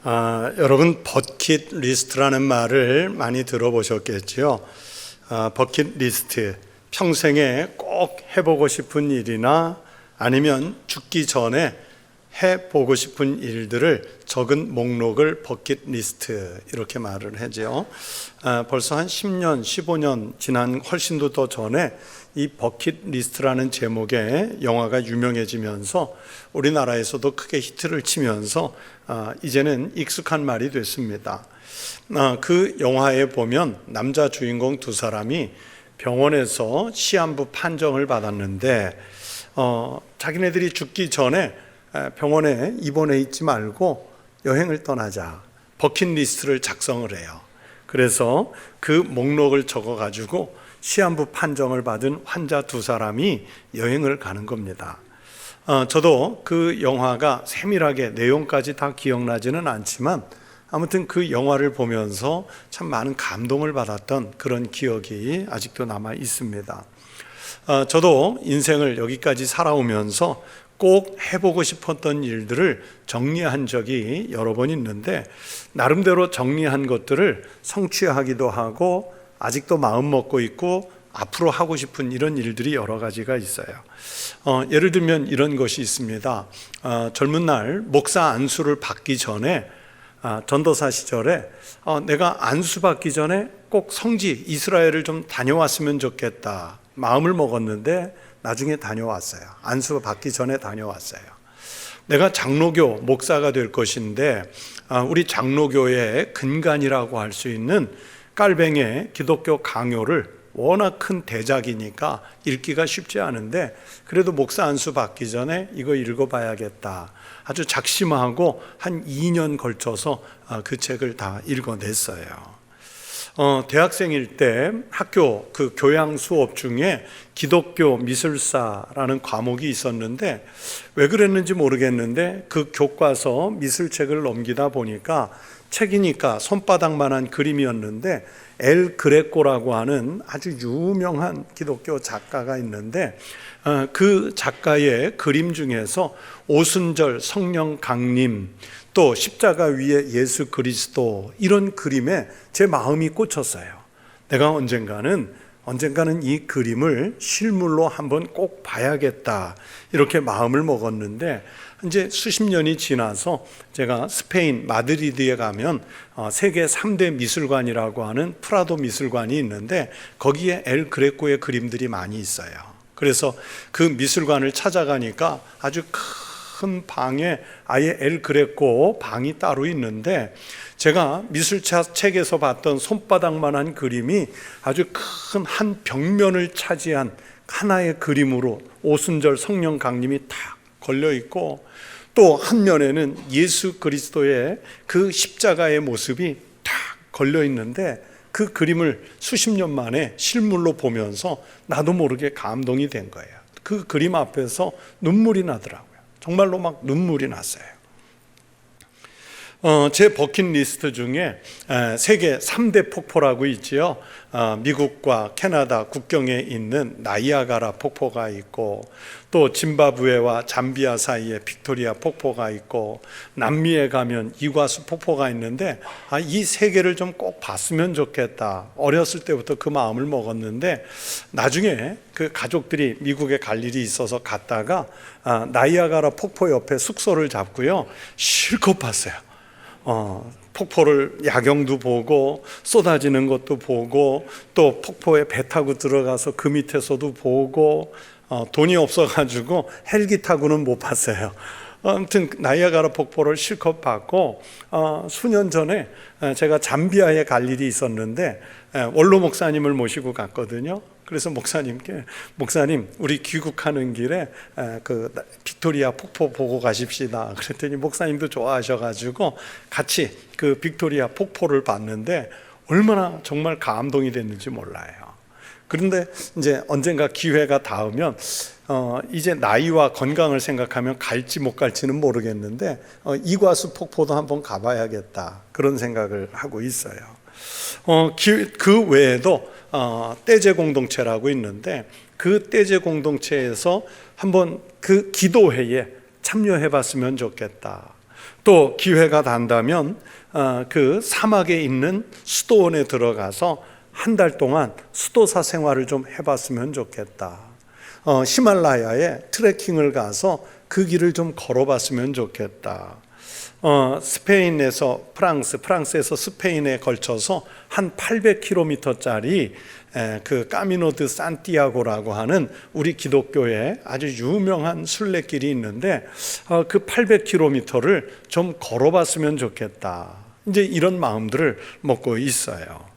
여러분 버킷리스트라는 말을 많이 들어보셨겠죠. 버킷리스트, 평생에 꼭 해보고 싶은 일이나 아니면 죽기 전에 해보고 싶은 일들을 적은 목록을 버킷리스트 이렇게 말을 하죠. 벌써 한 10년, 15년 지난 훨씬도 더 전에 이 버킷리스트라는 제목의 영화가 유명해지면서 우리나라에서도 크게 히트를 치면서 이제는 익숙한 말이 됐습니다. 그 영화에 보면 남자 주인공 두 사람이 병원에서 시한부 판정을 받았는데 자기네들이 죽기 전에 병원에 입원해 있지 말고 여행을 떠나자, 버킷리스트를 작성을 해요. 그래서 그 목록을 적어가지고 시한부 판정을 받은 환자 두 사람이 여행을 가는 겁니다. 저도 그 영화가 세밀하게 내용까지 다 기억나지는 않지만 아무튼 그 영화를 보면서 참 많은 감동을 받았던 그런 기억이 아직도 남아 있습니다. 저도 인생을 여기까지 살아오면서 꼭 해보고 싶었던 일들을 정리한 적이 여러 번 있는데 나름대로 정리한 것들을 성취하기도 하고 아직도 마음 먹고 있고 앞으로 하고 싶은 이런 일들이 여러 가지가 있어요. 예를 들면 이런 것이 있습니다. 젊은 날 목사 안수를 받기 전에 전도사 시절에 내가 안수 받기 전에 꼭 성지 이스라엘을 좀 다녀왔으면 좋겠다 마음을 먹었는데 나중에 다녀왔어요. 안수 받기 전에 다녀왔어요. 내가 장로교 목사가 될 것인데 우리 장로교의 근간이라고 할 수 있는 깔뱅의 기독교 강요를 워낙 큰 대작이니까 읽기가 쉽지 않은데 그래도 목사 안수 받기 전에 이거 읽어봐야겠다 아주 작심하고 한 2년 걸쳐서 그 책을 다 읽어냈어요. 대학생일 때 학교 그 교양 수업 중에 기독교 미술사라는 과목이 있었는데 왜 그랬는지 모르겠는데 그 교과서 미술책을 넘기다 보니까 책이니까 손바닥만한 그림이었는데 엘 그레코라고 하는 아주 유명한 기독교 작가가 있는데 그 작가의 그림 중에서 오순절 성령 강림 또 십자가 위에 예수 그리스도 이런 그림에 제 마음이 꽂혔어요. 내가 언젠가는 이 그림을 실물로 한번 꼭 봐야겠다 이렇게 마음을 먹었는데 이제 수십 년이 지나서 제가 스페인 마드리드에 가면 세계 3대 미술관이라고 하는 프라도 미술관이 있는데 거기에 엘 그레코의 그림들이 많이 있어요. 그래서 그 미술관을 찾아가니까 아주 큰 방에 아예 엘 그레코 방이 따로 있는데 제가 미술책에서 봤던 손바닥만한 그림이 아주 큰 한 벽면을 차지한 하나의 그림으로 오순절 성령 강림이 탁 걸려 있고 또 한 면에는 예수 그리스도의 그 십자가의 모습이 탁 걸려 있는데 그 그림을 수십 년 만에 실물로 보면서 나도 모르게 감동이 된 거예요. 그 그림 앞에서 눈물이 나더라고요. 정말로 막 눈물이 났어요. 제 버킷리스트 중에 세계 3대 폭포라고 있지요. 미국과 캐나다 국경에 있는 나이아가라 폭포가 있고 또 짐바브웨와 잠비아 사이에 빅토리아 폭포가 있고 남미에 가면 이과수 폭포가 있는데 이 세 개를 좀 꼭 봤으면 좋겠다. 어렸을 때부터 그 마음을 먹었는데 나중에 그 가족들이 미국에 갈 일이 있어서 갔다가 나이아가라 폭포 옆에 숙소를 잡고요. 실컷 봤어요. 폭포를 야경도 보고 쏟아지는 것도 보고 또 폭포에 배 타고 들어가서 그 밑에서도 보고 돈이 없어가지고 헬기 타고는 못 봤어요. 아무튼 나이아가라 폭포를 실컷 봤고 수년 전에 제가 잠비아에 갈 일이 있었는데 원로 목사님을 모시고 갔거든요. 그래서 목사님 우리 귀국하는 길에 그 빅토리아 폭포 보고 가십시다. 그랬더니 목사님도 좋아하셔가지고 같이 그 빅토리아 폭포를 봤는데 얼마나 정말 감동이 됐는지 몰라요. 그런데 이제 언젠가 기회가 닿으면 이제 나이와 건강을 생각하면 갈지 못 갈지는 모르겠는데 이과수 폭포도 한번 가봐야겠다 그런 생각을 하고 있어요. 그 외에도 떼제 공동체라고 있는데 그 떼제 공동체에서 한번 그 기도회에 참여해 봤으면 좋겠다. 또 기회가 된다면 그 사막에 있는 수도원에 들어가서 한 달 동안 수도사 생활을 좀 해봤으면 좋겠다. 히말라야에 트레킹을 가서 그 길을 좀 걸어봤으면 좋겠다. 스페인에서 프랑스에서 스페인에 걸쳐서 한 800km짜리 그 까미노 드 산티아고라고 하는 우리 기독교의 아주 유명한 순례길이 있는데 그 800km를 좀 걸어봤으면 좋겠다. 이제 이런 마음들을 먹고 있어요.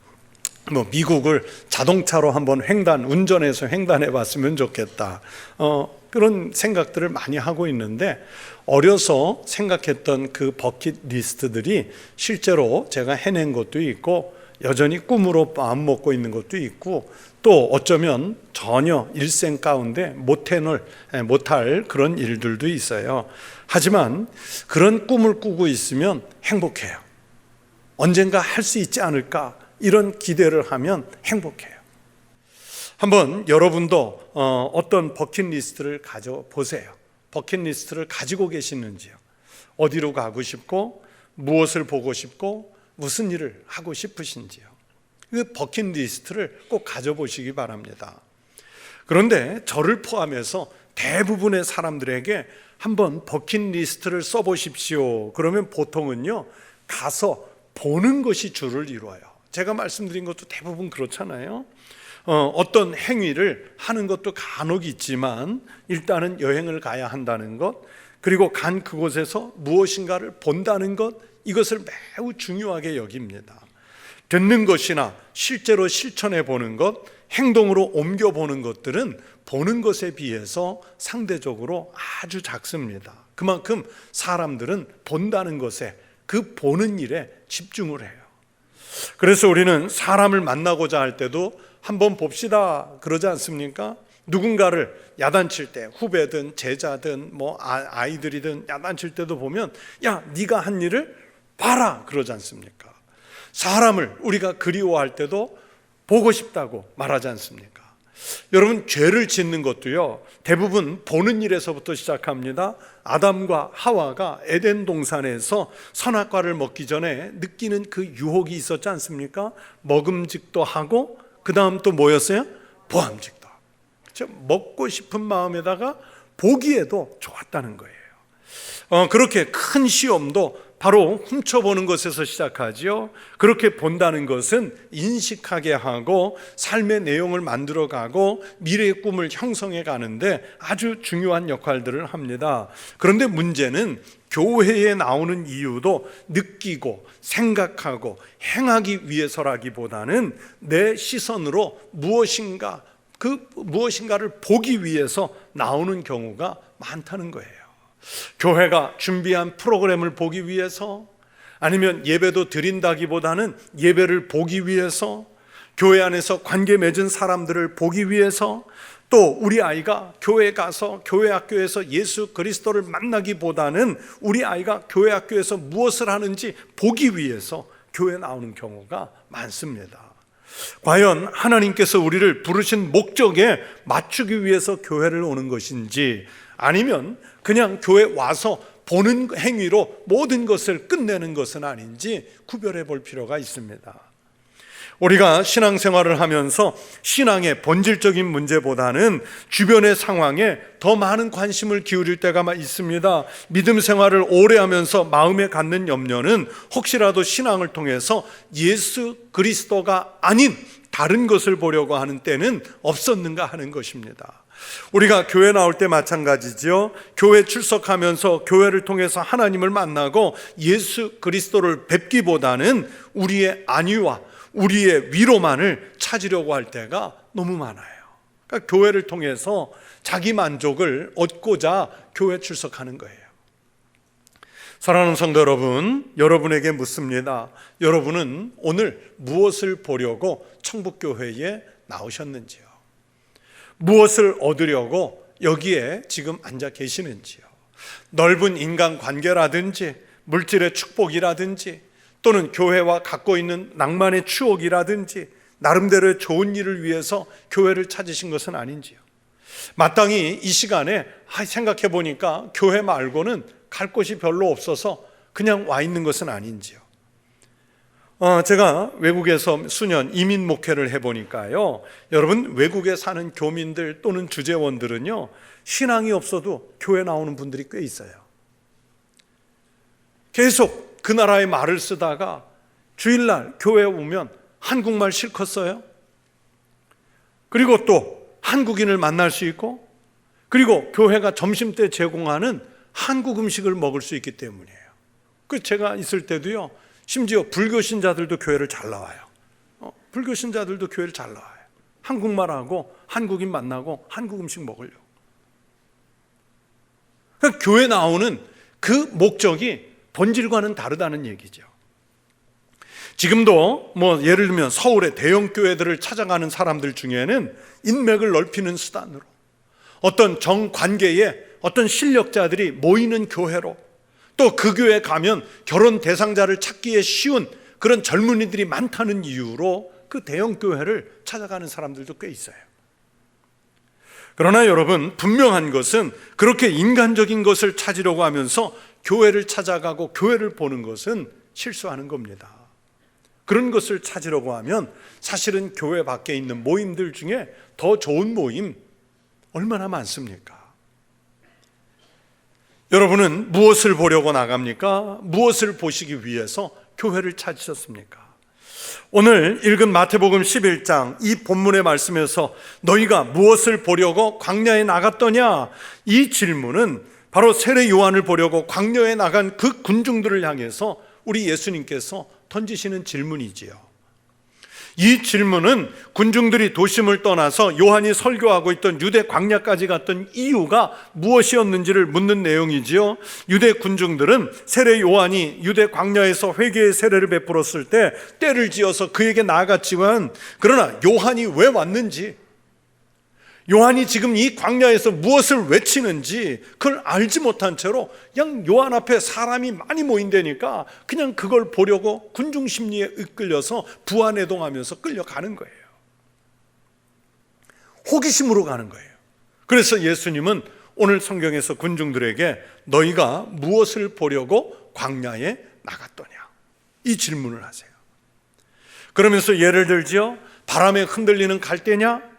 미국을 자동차로 한번 운전해서 횡단해 봤으면 좋겠다. 그런 생각들을 많이 하고 있는데, 어려서 생각했던 그 버킷리스트들이 실제로 제가 해낸 것도 있고 여전히 꿈으로 마음 먹고 있는 것도 있고, 또 어쩌면 전혀 일생 가운데 못할 그런 일들도 있어요. 하지만 그런 꿈을 꾸고 있으면 행복해요. 언젠가 할 수 있지 않을까, 이런 기대를 하면 행복해요. 한번 여러분도 어떤 버킷리스트를 가져보세요. 버킷리스트를 가지고 계시는지요? 어디로 가고 싶고, 무엇을 보고 싶고, 무슨 일을 하고 싶으신지요? 그 버킷리스트를 꼭 가져보시기 바랍니다. 그런데 저를 포함해서 대부분의 사람들에게 한번 버킷리스트를 써보십시오. 그러면 보통은요, 가서 보는 것이 주를 이루어요. 제가 말씀드린 것도 대부분 그렇잖아요. 어떤 행위를 하는 것도 간혹 있지만 일단은 여행을 가야 한다는 것, 그리고 간 그곳에서 무엇인가를 본다는 것, 이것을 매우 중요하게 여깁니다. 듣는 것이나 실제로 실천해 보는 것, 행동으로 옮겨보는 것들은 보는 것에 비해서 상대적으로 아주 작습니다. 그만큼 사람들은 본다는 것에, 그 보는 일에 집중을 해요. 그래서 우리는 사람을 만나고자 할 때도 한번 봅시다 그러지 않습니까? 누군가를 야단칠 때, 후배든 제자든 아이들이든 야단칠 때도 보면, 야, 네가 한 일을 봐라 그러지 않습니까? 사람을 우리가 그리워할 때도 보고 싶다고 말하지 않습니까? 여러분, 죄를 짓는 것도요, 대부분 보는 일에서부터 시작합니다. 아담과 하와가 에덴 동산에서 선악과를 먹기 전에 느끼는 그 유혹이 있었지 않습니까? 먹음직도 하고, 그 다음 또 뭐였어요? 보암직도. 먹고 싶은 마음에다가 보기에도 좋았다는 거예요. 그렇게 큰 시험도 바로 훔쳐보는 것에서 시작하지요. 그렇게 본다는 것은 인식하게 하고 삶의 내용을 만들어가고 미래의 꿈을 형성해 가는데 아주 중요한 역할들을 합니다. 그런데 문제는 교회에 나오는 이유도 느끼고 생각하고 행하기 위해서라기보다는 내 시선으로 무엇인가를 보기 위해서 나오는 경우가 많다는 거예요. 교회가 준비한 프로그램을 보기 위해서, 아니면 예배도 드린다기보다는 예배를 보기 위해서, 교회 안에서 관계 맺은 사람들을 보기 위해서, 또 우리 아이가 교회 가서 교회 학교에서 예수 그리스도를 만나기보다는 우리 아이가 교회 학교에서 무엇을 하는지 보기 위해서 교회에 나오는 경우가 많습니다. 과연 하나님께서 우리를 부르신 목적에 맞추기 위해서 교회를 오는 것인지, 아니면 그냥 교회 와서 보는 행위로 모든 것을 끝내는 것은 아닌지 구별해 볼 필요가 있습니다. 우리가 신앙생활을 하면서 신앙의 본질적인 문제보다는 주변의 상황에 더 많은 관심을 기울일 때가 있습니다. 믿음 생활을 오래 하면서 마음에 갖는 염려는 혹시라도 신앙을 통해서 예수 그리스도가 아닌 다른 것을 보려고 하는 때는 없었는가 하는 것입니다. 우리가 교회 나올 때 마찬가지지요. 교회 출석하면서 교회를 통해서 하나님을 만나고 예수 그리스도를 뵙기보다는 우리의 안위와 우리의 위로만을 찾으려고 할 때가 너무 많아요. 그러니까 교회를 통해서 자기 만족을 얻고자 교회 출석하는 거예요. 사랑하는 성도 여러분, 여러분에게 묻습니다. 여러분은 오늘 무엇을 보려고 천국교회에 나오셨는지요? 무엇을 얻으려고 여기에 지금 앉아 계시는지요? 넓은 인간관계라든지 물질의 축복이라든지, 또는 교회와 갖고 있는 낭만의 추억이라든지 나름대로의 좋은 일을 위해서 교회를 찾으신 것은 아닌지요? 마땅히 이 시간에 생각해 보니까 교회 말고는 갈 곳이 별로 없어서 그냥 와 있는 것은 아닌지요. 제가 외국에서 수년 이민 목회를 해보니까요, 여러분, 외국에 사는 교민들 또는 주재원들은요, 신앙이 없어도 교회 나오는 분들이 꽤 있어요. 계속 그 나라의 말을 쓰다가 주일날 교회에 오면 한국말 실컷 써요. 그리고 또 한국인을 만날 수 있고, 그리고 교회가 점심때 제공하는 한국 음식을 먹을 수 있기 때문이에요. 그 제가 있을 때도요, 심지어 불교 신자들도 교회를 잘 나와요. 불교 신자들도 교회를 잘 나와요. 한국말하고 한국인 만나고 한국 음식 먹으려고. 그러니까 교회 나오는 그 목적이 본질과는 다르다는 얘기죠. 지금도 예를 들면 서울의 대형 교회들을 찾아가는 사람들 중에는 인맥을 넓히는 수단으로, 어떤 정관계에 어떤 실력자들이 모이는 교회로, 또 그 교회에 가면 결혼 대상자를 찾기에 쉬운 그런 젊은이들이 많다는 이유로 그 대형 교회를 찾아가는 사람들도 꽤 있어요. 그러나 여러분, 분명한 것은 그렇게 인간적인 것을 찾으려고 하면서 교회를 찾아가고 교회를 보는 것은 실수하는 겁니다. 그런 것을 찾으려고 하면 사실은 교회 밖에 있는 모임들 중에 더 좋은 모임 얼마나 많습니까? 여러분은 무엇을 보려고 나갑니까? 무엇을 보시기 위해서 교회를 찾으셨습니까? 오늘 읽은 마태복음 11장 이 본문의 말씀에서 너희가 무엇을 보려고 광야에 나갔더냐? 이 질문은 바로 세례 요한을 보려고 광야에 나간 그 군중들을 향해서 우리 예수님께서 던지시는 질문이지요. 이 질문은 군중들이 도심을 떠나서 요한이 설교하고 있던 유대 광야까지 갔던 이유가 무엇이었는지를 묻는 내용이지요. 유대 군중들은 세례 요한이 유대 광야에서 회개의 세례를 베풀었을 때 때를 지어서 그에게 나아갔지만, 그러나 요한이 왜 왔는지, 요한이 지금 이 광야에서 무엇을 외치는지 그걸 알지 못한 채로 그냥 요한 앞에 사람이 많이 모인다니까 그냥 그걸 보려고 군중 심리에 이끌려서 부안해동하면서 끌려가는 거예요. 호기심으로 가는 거예요. 그래서 예수님은 오늘 성경에서 군중들에게 너희가 무엇을 보려고 광야에 나갔더냐, 이 질문을 하세요. 그러면서 예를 들지요, 바람에 흔들리는 갈대냐?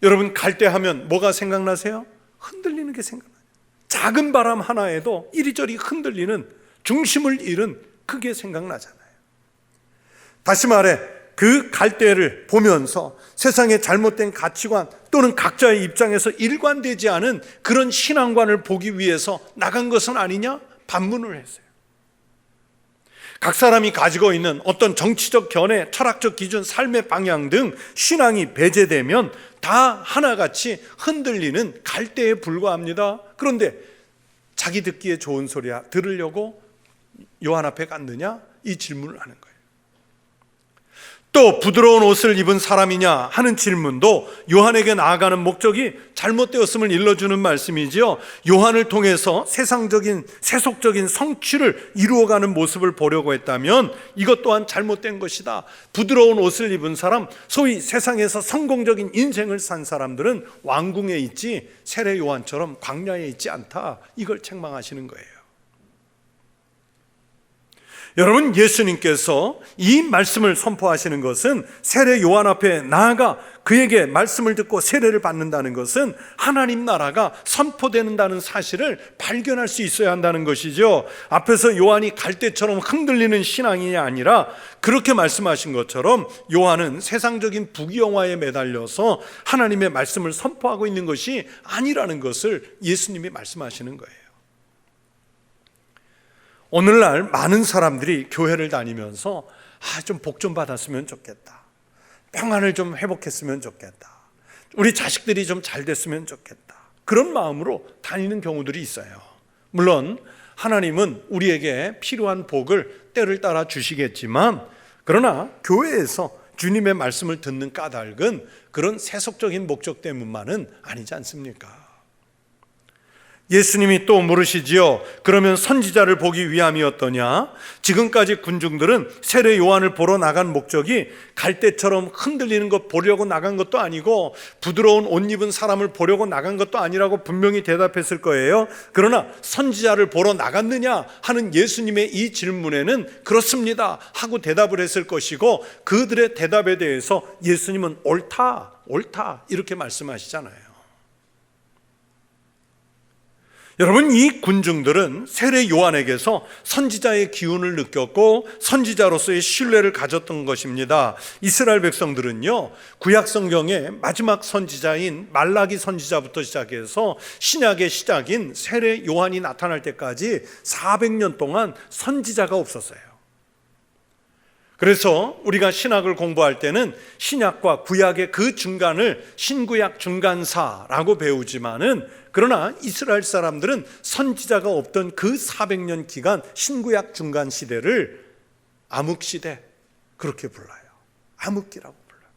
여러분, 갈대 하면 뭐가 생각나세요? 흔들리는 게 생각나요. 작은 바람 하나에도 이리저리 흔들리는, 중심을 잃은 그게 생각나잖아요. 다시 말해, 그 갈대를 보면서 세상의 잘못된 가치관 또는 각자의 입장에서 일관되지 않은 그런 신앙관을 보기 위해서 나간 것은 아니냐? 반문을 했어요. 각 사람이 가지고 있는 어떤 정치적 견해, 철학적 기준, 삶의 방향 등 신앙이 배제되면 다 하나같이 흔들리는 갈대에 불과합니다. 그런데 자기 듣기에 좋은 소리 들으려고 요한 앞에 갔느냐? 이 질문을 하는 거예요. 또 부드러운 옷을 입은 사람이냐 하는 질문도 요한에게 나아가는 목적이 잘못되었음을 일러주는 말씀이지요. 요한을 통해서 세속적인 성취를 이루어가는 모습을 보려고 했다면 이것 또한 잘못된 것이다. 부드러운 옷을 입은 사람, 소위 세상에서 성공적인 인생을 산 사람들은 왕궁에 있지 세례 요한처럼 광야에 있지 않다. 이걸 책망하시는 거예요. 여러분, 예수님께서 이 말씀을 선포하시는 것은 세례 요한 앞에 나아가 그에게 말씀을 듣고 세례를 받는다는 것은 하나님 나라가 선포된다는 사실을 발견할 수 있어야 한다는 것이죠. 앞에서 요한이 갈대처럼 흔들리는 신앙이 아니라 그렇게 말씀하신 것처럼 요한은 세상적인 부귀영화에 매달려서 하나님의 말씀을 선포하고 있는 것이 아니라는 것을 예수님이 말씀하시는 거예요. 오늘날 많은 사람들이 교회를 다니면서 좀 복 좀 받았으면 좋겠다, 평안을 좀 회복했으면 좋겠다, 우리 자식들이 좀 잘 됐으면 좋겠다, 그런 마음으로 다니는 경우들이 있어요. 물론 하나님은 우리에게 필요한 복을 때를 따라 주시겠지만, 그러나 교회에서 주님의 말씀을 듣는 까닭은 그런 세속적인 목적 때문만은 아니지 않습니까? 예수님이 또 물으시지요. 그러면 선지자를 보기 위함이었더냐? 지금까지 군중들은 세례 요한을 보러 나간 목적이 갈대처럼 흔들리는 것 보려고 나간 것도 아니고 부드러운 옷 입은 사람을 보려고 나간 것도 아니라고 분명히 대답했을 거예요. 그러나 선지자를 보러 나갔느냐 하는 예수님의 이 질문에는 그렇습니다 하고 대답을 했을 것이고, 그들의 대답에 대해서 예수님은 옳다 이렇게 말씀하시잖아요. 여러분, 이 군중들은 세례 요한에게서 선지자의 기운을 느꼈고 선지자로서의 신뢰를 가졌던 것입니다. 이스라엘 백성들은요, 구약 성경의 마지막 선지자인 말라기 선지자부터 시작해서 신약의 시작인 세례 요한이 나타날 때까지 400년 동안 선지자가 없었어요. 그래서 우리가 신학을 공부할 때는 신약과 구약의 그 중간을 신구약 중간사라고 배우지만은, 그러나 이스라엘 사람들은 선지자가 없던 그 400년 기간 신구약 중간 시대를 암흑시대 그렇게 불러요. 암흑기라고 불러요.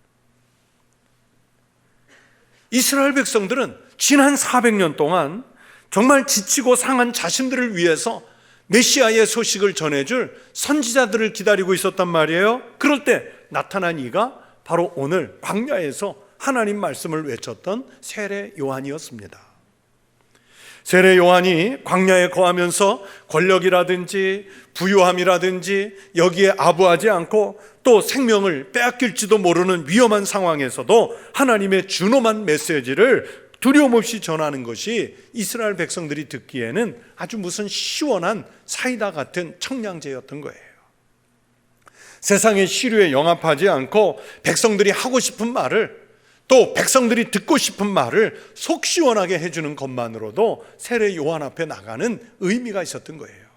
이스라엘 백성들은 지난 400년 동안 정말 지치고 상한 자신들을 위해서 메시아의 소식을 전해줄 선지자들을 기다리고 있었단 말이에요. 그럴 때 나타난 이가 바로 오늘 광야에서 하나님 말씀을 외쳤던 세례 요한이었습니다. 세례 요한이 광야에 거하면서 권력이라든지 부유함이라든지 여기에 아부하지 않고 또 생명을 빼앗길지도 모르는 위험한 상황에서도 하나님의 준엄한 메시지를 두려움 없이 전하는 것이 이스라엘 백성들이 듣기에는 아주 무슨 시원한 사이다 같은 청량제였던 거예요. 세상의 시류에 영합하지 않고 백성들이 하고 싶은 말을, 또 백성들이 듣고 싶은 말을 속 시원하게 해주는 것만으로도 세례 요한 앞에 나가는 의미가 있었던 거예요.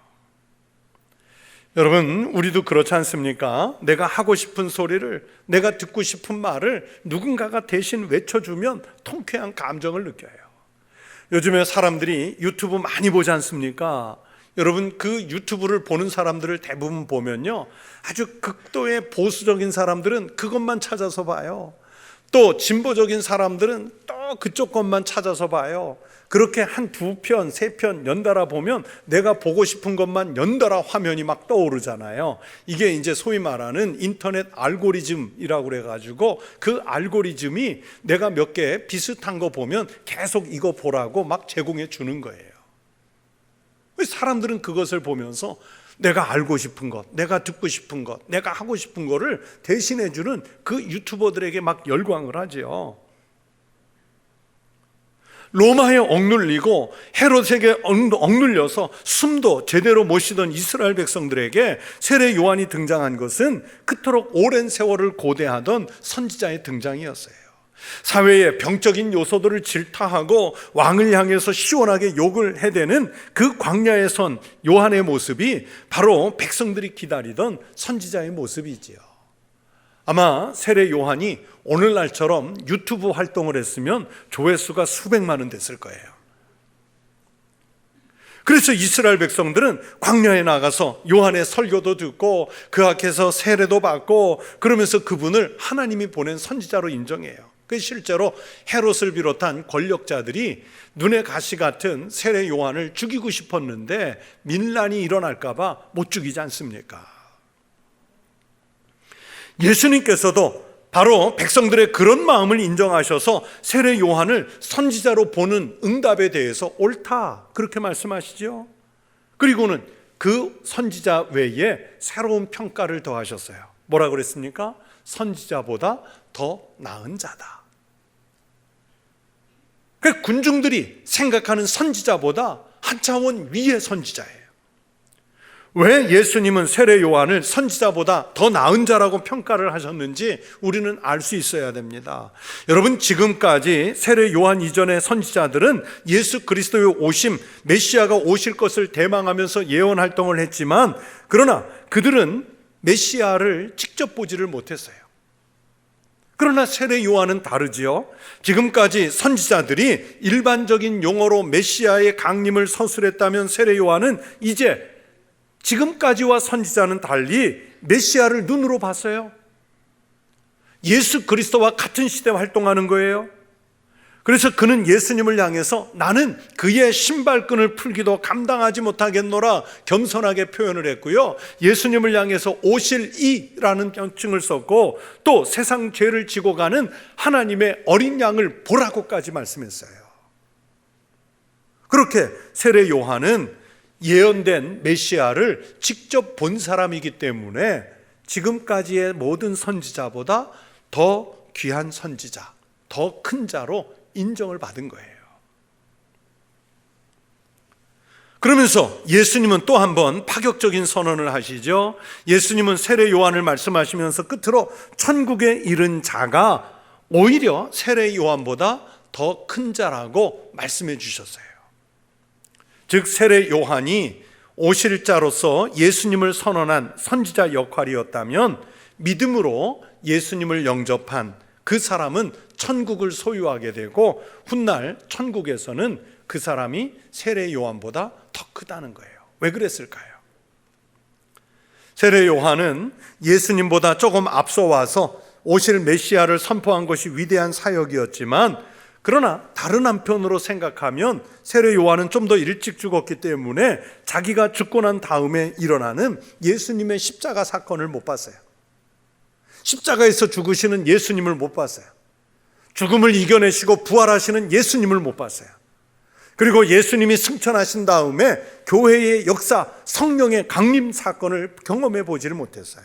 여러분, 우리도 그렇지 않습니까? 내가 하고 싶은 소리를, 내가 듣고 싶은 말을 누군가가 대신 외쳐주면 통쾌한 감정을 느껴요. 요즘에 사람들이 유튜브 많이 보지 않습니까? 여러분, 그 유튜브를 보는 사람들을 대부분 보면요, 아주 극도의 보수적인 사람들은 그것만 찾아서 봐요. 또 진보적인 사람들은 또 그쪽 것만 찾아서 봐요. 그렇게 한 2편, 3편 연달아 보면 내가 보고 싶은 것만 연달아 화면이 막 떠오르잖아요. 이게 이제 소위 말하는 인터넷 알고리즘이라고 그래가지고 그 알고리즘이 내가 몇 개 비슷한 거 보면 계속 이거 보라고 막 제공해 주는 거예요. 사람들은 그것을 보면서 내가 알고 싶은 것, 내가 듣고 싶은 것, 내가 하고 싶은 거를 대신해 주는 그 유튜버들에게 막 열광을 하죠. 로마에 억눌리고 헤롯에게 억눌려서 숨도 제대로 못 쉬던 이스라엘 백성들에게 세례 요한이 등장한 것은 그토록 오랜 세월을 고대하던 선지자의 등장이었어요. 사회의 병적인 요소들을 질타하고 왕을 향해서 시원하게 욕을 해대는 그 광야에 선 요한의 모습이 바로 백성들이 기다리던 선지자의 모습이지요. 아마 세례 요한이 오늘날처럼 유튜브 활동을 했으면 조회수가 수백만 원 됐을 거예요. 그래서 이스라엘 백성들은 광야에 나가서 요한의 설교도 듣고 그 앞에서 세례도 받고 그러면서 그분을 하나님이 보낸 선지자로 인정해요. 그 실제로 헤롯을 비롯한 권력자들이 눈의 가시 같은 세례 요한을 죽이고 싶었는데 민란이 일어날까 봐 못 죽이지 않습니까? 예수님께서도 바로 백성들의 그런 마음을 인정하셔서 세례 요한을 선지자로 보는 응답에 대해서 옳다 그렇게 말씀하시죠. 그리고는 그 선지자 외에 새로운 평가를 더하셨어요. 뭐라고 그랬습니까? 선지자보다 더 나은 자다. 그 군중들이 생각하는 선지자보다 한 차원 위의 선지자예요. 왜 예수님은 세례 요한을 선지자보다 더 나은 자라고 평가를 하셨는지 우리는 알 수 있어야 됩니다. 여러분, 지금까지 세례 요한 이전의 선지자들은 예수 그리스도의 오심, 메시아가 오실 것을 대망하면서 예언 활동을 했지만, 그러나 그들은 메시아를 직접 보지를 못했어요. 그러나 세례 요한은 다르지요. 지금까지 선지자들이 일반적인 용어로 메시아의 강림을 서술했다면 세례 요한은 이제 지금까지와 선지자는 달리 메시아를 눈으로 봤어요. 예수 그리스도와 같은 시대 활동하는 거예요. 그래서 그는 예수님을 향해서 나는 그의 신발끈을 풀기도 감당하지 못하겠노라 겸손하게 표현을 했고요, 예수님을 향해서 오실 이라는 명칭을 썼고, 또 세상 죄를 지고 가는 하나님의 어린 양을 보라고까지 말씀했어요. 그렇게 세례 요한은 예언된 메시아를 직접 본 사람이기 때문에 지금까지의 모든 선지자보다 더 귀한 선지자, 더 큰 자로 인정을 받은 거예요. 그러면서 예수님은 또 한 번 파격적인 선언을 하시죠. 예수님은 세례 요한을 말씀하시면서 끝으로 천국에 이른 자가 오히려 세례 요한보다 더 큰 자라고 말씀해 주셨어요. 즉 세례 요한이 오실 자로서 예수님을 선언한 선지자 역할이었다면, 믿음으로 예수님을 영접한 그 사람은 천국을 소유하게 되고, 훗날 천국에서는 그 사람이 세례 요한보다 더 크다는 거예요. 왜 그랬을까요? 세례 요한은 예수님보다 조금 앞서 와서 오실 메시아를 선포한 것이 위대한 사역이었지만, 그러나 다른 한편으로 생각하면 세례 요한은 좀 더 일찍 죽었기 때문에 자기가 죽고 난 다음에 일어나는 예수님의 십자가 사건을 못 봤어요. 십자가에서 죽으시는 예수님을 못 봤어요. 죽음을 이겨내시고 부활하시는 예수님을 못 봤어요. 그리고 예수님이 승천하신 다음에 교회의 역사, 성령의 강림 사건을 경험해 보지를 못했어요.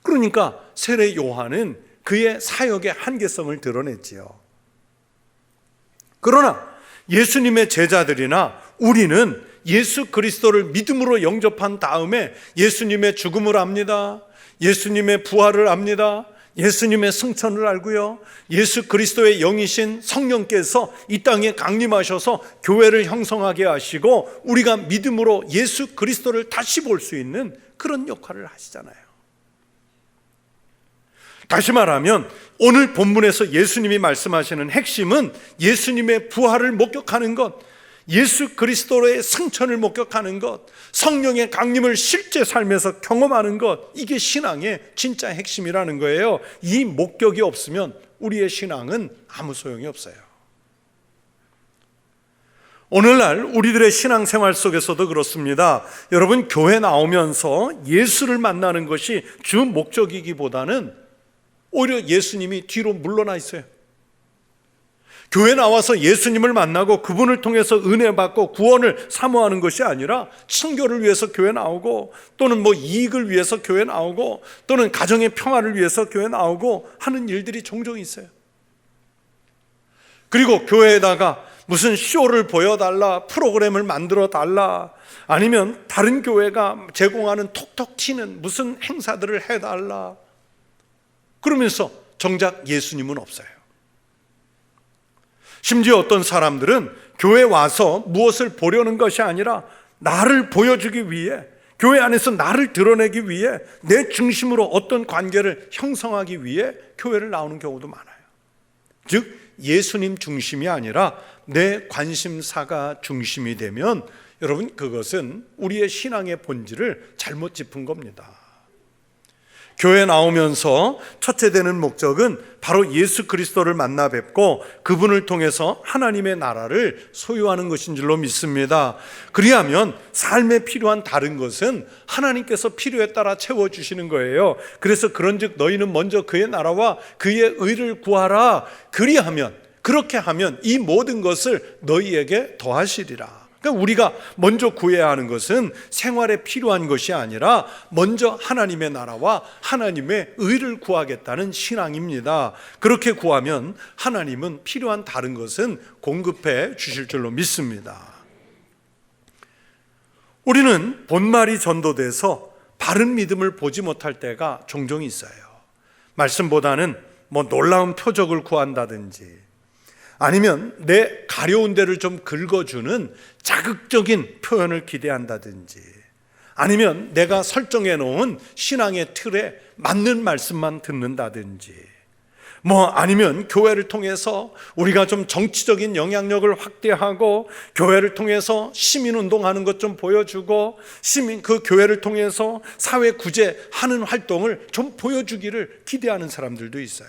그러니까 세례 요한은 그의 사역의 한계성을 드러냈지요. 그러나 예수님의 제자들이나 우리는 예수 그리스도를 믿음으로 영접한 다음에 예수님의 죽음을 압니다. 예수님의 부활을 압니다. 예수님의 승천을 알고요, 예수 그리스도의 영이신 성령께서 이 땅에 강림하셔서 교회를 형성하게 하시고 우리가 믿음으로 예수 그리스도를 다시 볼 수 있는 그런 역할을 하시잖아요. 다시 말하면 오늘 본문에서 예수님이 말씀하시는 핵심은 예수님의 부활을 목격하는 것, 예수 그리스도의 승천을 목격하는 것, 성령의 강림을 실제 삶에서 경험하는 것, 이게 신앙의 진짜 핵심이라는 거예요. 이 목격이 없으면 우리의 신앙은 아무 소용이 없어요. 오늘날 우리들의 신앙생활 속에서도 그렇습니다. 여러분, 교회 나오면서 예수를 만나는 것이 주 목적이기보다는 오히려 예수님이 뒤로 물러나 있어요. 교회 나와서 예수님을 만나고 그분을 통해서 은혜 받고 구원을 사모하는 것이 아니라 친교를 위해서 교회 나오고, 또는 이익을 위해서 교회 나오고, 또는 가정의 평화를 위해서 교회 나오고 하는 일들이 종종 있어요. 그리고 교회에다가 무슨 쇼를 보여달라, 프로그램을 만들어 달라, 아니면 다른 교회가 제공하는 톡톡 튀는 무슨 행사들을 해달라, 그러면서 정작 예수님은 없어요. 심지어 어떤 사람들은 교회 와서 무엇을 보려는 것이 아니라 나를 보여주기 위해, 교회 안에서 나를 드러내기 위해, 내 중심으로 어떤 관계를 형성하기 위해 교회를 나오는 경우도 많아요. 즉 예수님 중심이 아니라 내 관심사가 중심이 되면 여러분, 그것은 우리의 신앙의 본질을 잘못 짚은 겁니다. 교회 나오면서 첫째 되는 목적은 바로 예수 그리스도를 만나 뵙고 그분을 통해서 하나님의 나라를 소유하는 것인 줄로 믿습니다. 그리하면 삶에 필요한 다른 것은 하나님께서 필요에 따라 채워주시는 거예요. 그래서 그런즉 너희는 먼저 그의 나라와 그의 의를 구하라. 그리하면, 그렇게 하면 이 모든 것을 너희에게 더하시리라. 그러니까 우리가 먼저 구해야 하는 것은 생활에 필요한 것이 아니라 먼저 하나님의 나라와 하나님의 의를 구하겠다는 신앙입니다. 그렇게 구하면 하나님은 필요한 다른 것은 공급해 주실 줄로 믿습니다. 우리는 본말이 전도돼서 바른 믿음을 보지 못할 때가 종종 있어요. 말씀보다는 놀라운 표적을 구한다든지, 아니면 내 가려운 데를 좀 긁어주는 자극적인 표현을 기대한다든지, 아니면 내가 설정해 놓은 신앙의 틀에 맞는 말씀만 듣는다든지, 아니면 교회를 통해서 우리가 좀 정치적인 영향력을 확대하고, 교회를 통해서 시민운동하는 것 좀 보여주고, 그 교회를 통해서 사회 구제하는 활동을 좀 보여주기를 기대하는 사람들도 있어요.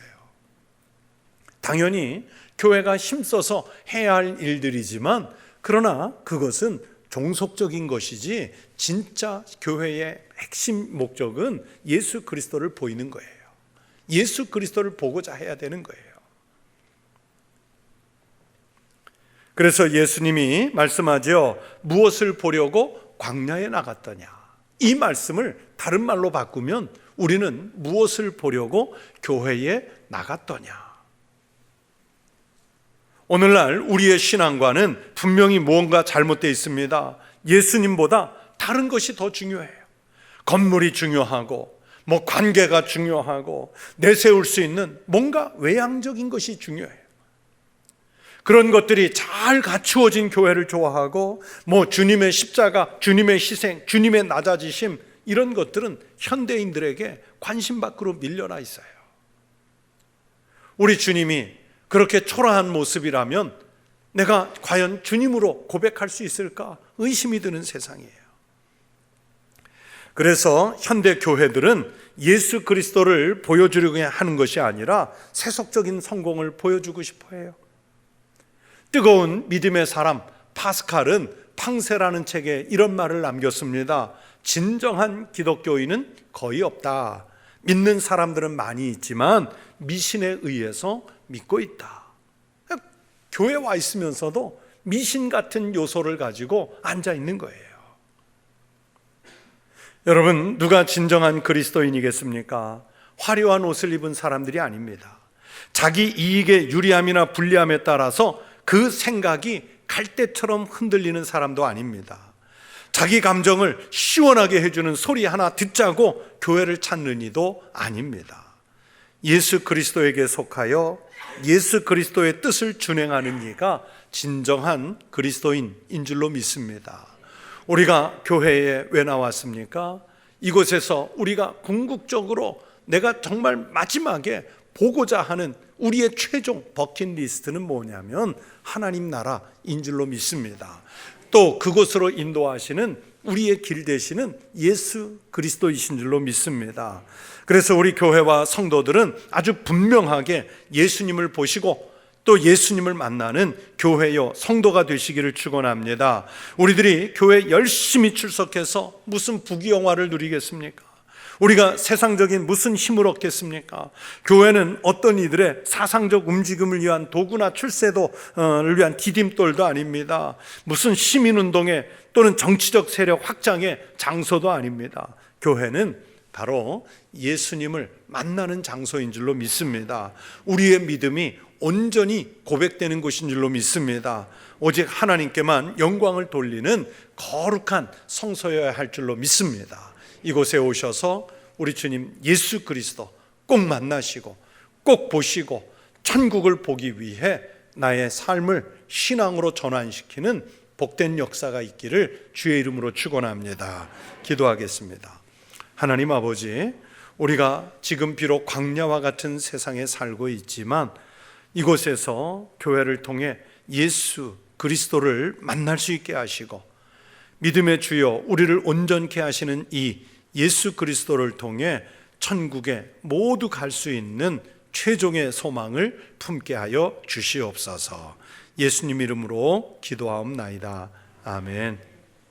당연히 교회가 힘써서 해야 할 일들이지만, 그러나 그것은 종속적인 것이지 진짜 교회의 핵심 목적은 예수 그리스도를 보이는 거예요. 예수 그리스도를 보고자 해야 되는 거예요. 그래서 예수님이 말씀하죠. 무엇을 보려고 광야에 나갔더냐. 이 말씀을 다른 말로 바꾸면 우리는 무엇을 보려고 교회에 나갔더냐. 오늘날 우리의 신앙과는 분명히 무언가 잘못되어 있습니다. 예수님보다 다른 것이 더 중요해요. 건물이 중요하고 관계가 중요하고 내세울 수 있는 뭔가 외향적인 것이 중요해요. 그런 것들이 잘 갖추어진 교회를 좋아하고 주님의 십자가, 주님의 희생, 주님의 낮아지심, 이런 것들은 현대인들에게 관심 밖으로 밀려나 있어요. 우리 주님이 그렇게 초라한 모습이라면 내가 과연 주님으로 고백할 수 있을까 의심이 드는 세상이에요. 그래서 현대 교회들은 예수 그리스도를 보여주려고 하는 것이 아니라 세속적인 성공을 보여주고 싶어 해요. 뜨거운 믿음의 사람 파스칼은 팡세라는 책에 이런 말을 남겼습니다. 진정한 기독교인은 거의 없다. 믿는 사람들은 많이 있지만 미신에 의해서 믿고 있다. 교회에 와 있으면서도 미신 같은 요소를 가지고 앉아 있는 거예요. 여러분, 누가 진정한 그리스도인이겠습니까? 화려한 옷을 입은 사람들이 아닙니다. 자기 이익의 유리함이나 불리함에 따라서 그 생각이 갈대처럼 흔들리는 사람도 아닙니다. 자기 감정을 시원하게 해주는 소리 하나 듣자고 교회를 찾는 이도 아닙니다. 예수 그리스도에게 속하여 예수 그리스도의 뜻을 준행하는 이가 진정한 그리스도인인 줄로 믿습니다. 우리가 교회에 왜 나왔습니까? 이곳에서 우리가 궁극적으로 내가 정말 마지막에 보고자 하는 우리의 최종 버킷리스트는 뭐냐면 하나님 나라인 줄로 믿습니다. 또 그곳으로 인도하시는 우리의 길 되시는 예수 그리스도이신 줄로 믿습니다. 그래서 우리 교회와 성도들은 아주 분명하게 예수님을 보시고 또 예수님을 만나는 교회요 성도가 되시기를 축원합니다. 우리들이 교회 열심히 출석해서 무슨 부귀영화를 누리겠습니까? 우리가 세상적인 무슨 힘을 얻겠습니까? 교회는 어떤 이들의 사상적 움직임을 위한 도구나 출세도를 위한 디딤돌도 아닙니다. 무슨 시민운동에 또는 정치적 세력 확장의 장소도 아닙니다. 교회는 바로 예수님을 만나는 장소인 줄로 믿습니다. 우리의 믿음이 온전히 고백되는 곳인 줄로 믿습니다. 오직 하나님께만 영광을 돌리는 거룩한 성소여야 할 줄로 믿습니다. 이곳에 오셔서 우리 주님 예수 그리스도 꼭 만나시고 꼭 보시고 천국을 보기 위해 나의 삶을 신앙으로 전환시키는 복된 역사가 있기를 주의 이름으로 축원합니다. 기도하겠습니다. 하나님 아버지, 우리가 지금 비록 광야와 같은 세상에 살고 있지만 이곳에서 교회를 통해 예수 그리스도를 만날 수 있게 하시고 믿음의 주여 우리를 온전케 하시는 이 예수 그리스도를 통해 천국에 모두 갈 수 있는 최종의 소망을 품게 하여 주시옵소서. 예수님 이름으로 기도하옵나이다. 아멘.